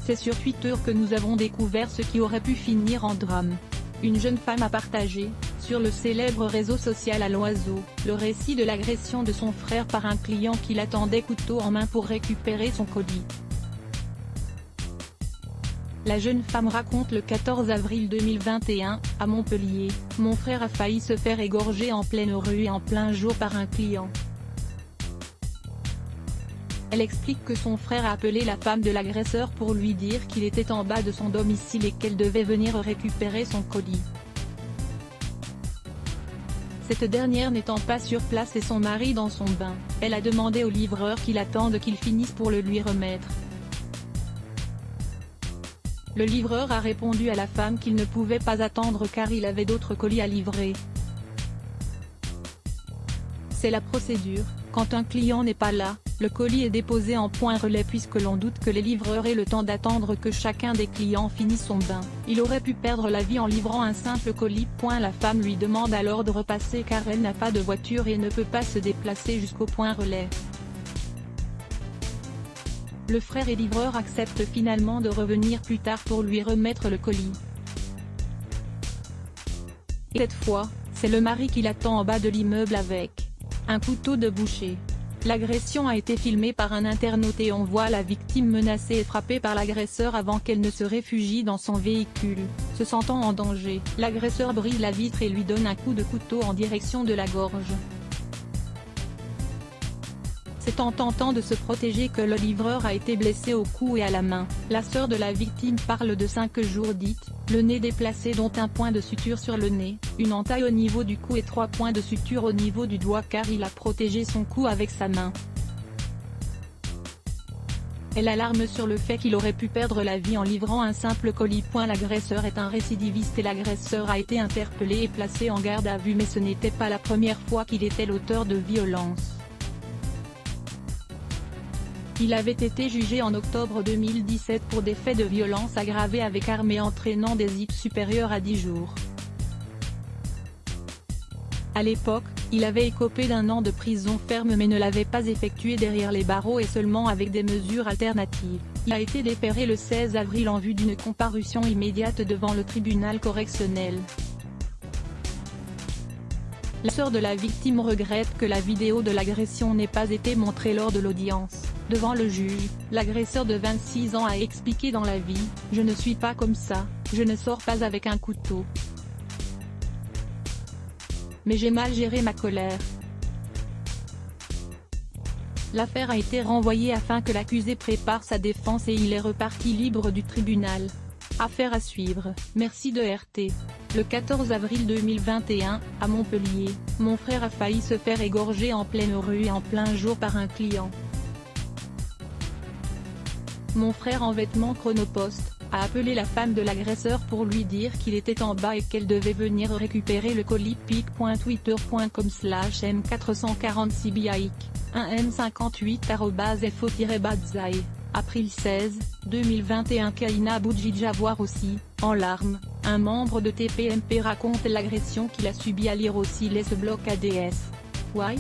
C'est sur Twitter que nous avons découvert ce qui aurait pu finir en drame. Une jeune femme a partagé, sur le célèbre réseau social à l'oiseau, le récit de l'agression de son frère par un client qui l'attendait couteau en main pour récupérer son colis. La jeune femme raconte le 14 avril 2021, à Montpellier, « Mon frère a failli se faire égorger en pleine rue et en plein jour par un client. » Elle explique que son frère a appelé la femme de l'agresseur pour lui dire qu'il était en bas de son domicile et qu'elle devait venir récupérer son colis. Cette dernière n'étant pas sur place et son mari dans son bain, elle a demandé au livreur qu'il attende qu'il finisse pour le lui remettre. Le livreur a répondu à la femme qu'il ne pouvait pas attendre car il avait d'autres colis à livrer. C'est la procédure, quand un client n'est pas là, le colis est déposé en point relais puisque l'on doute que les livreurs aient le temps d'attendre que chacun des clients finisse son bain. Il aurait pu perdre la vie en livrant un simple colis. La femme lui demande alors de repasser car elle n'a pas de voiture et ne peut pas se déplacer jusqu'au point relais. Le frère et livreur acceptent finalement de revenir plus tard pour lui remettre le colis. Et cette fois, c'est le mari qui l'attend en bas de l'immeuble avec un couteau de boucher. L'agression a été filmée par un internaute et on voit la victime menacée et frappée par l'agresseur avant qu'elle ne se réfugie dans son véhicule. Se sentant en danger, l'agresseur brise la vitre et lui donne un coup de couteau en direction de la gorge. C'est en tentant de se protéger que le livreur a été blessé au cou et à la main. La sœur de la victime parle de 5 jours dites, le nez déplacé dont un point de suture sur le nez, une entaille au niveau du cou et 3 points de suture au niveau du doigt car il a protégé son cou avec sa main. Elle alarme sur le fait qu'il aurait pu perdre la vie en livrant un simple colis. L'agresseur est un récidiviste et l'agresseur a été interpellé et placé en garde à vue mais ce n'était pas la première fois qu'il était l'auteur de violences. Il avait été jugé en octobre 2017 pour des faits de violence aggravée avec arme et entraînant des X supérieurs à 10 jours. À l'époque, il avait écopé d'1 an de prison ferme mais ne l'avait pas effectué derrière les barreaux et seulement avec des mesures alternatives. Il a été déféré le 16 avril en vue d'une comparution immédiate devant le tribunal correctionnel. La sœur de la victime regrette que la vidéo de l'agression n'ait pas été montrée lors de l'audience. Devant le juge, l'agresseur de 26 ans a expliqué dans la vie, « Je ne suis pas comme ça, je ne sors pas avec un couteau. Mais j'ai mal géré ma colère. » L'affaire a été renvoyée afin que l'accusé prépare sa défense et il est reparti libre du tribunal. Affaire à suivre. Merci de RT. Le 14 avril 2021, à Montpellier, mon frère a failli se faire égorger en pleine rue et en plein jour par un client. Mon frère en vêtements Chronopost a appelé la femme de l'agresseur pour lui dire qu'il était en bas et qu'elle devait venir récupérer le colis. pic.twitter.com/m446biaik, 1m58@fo-badzai. April 16, 2021. Kaina Boudjidja. Aussi, en larmes, un membre de TPMP raconte l'agression qu'il a subie. À lire aussi les blocs ADS. Why?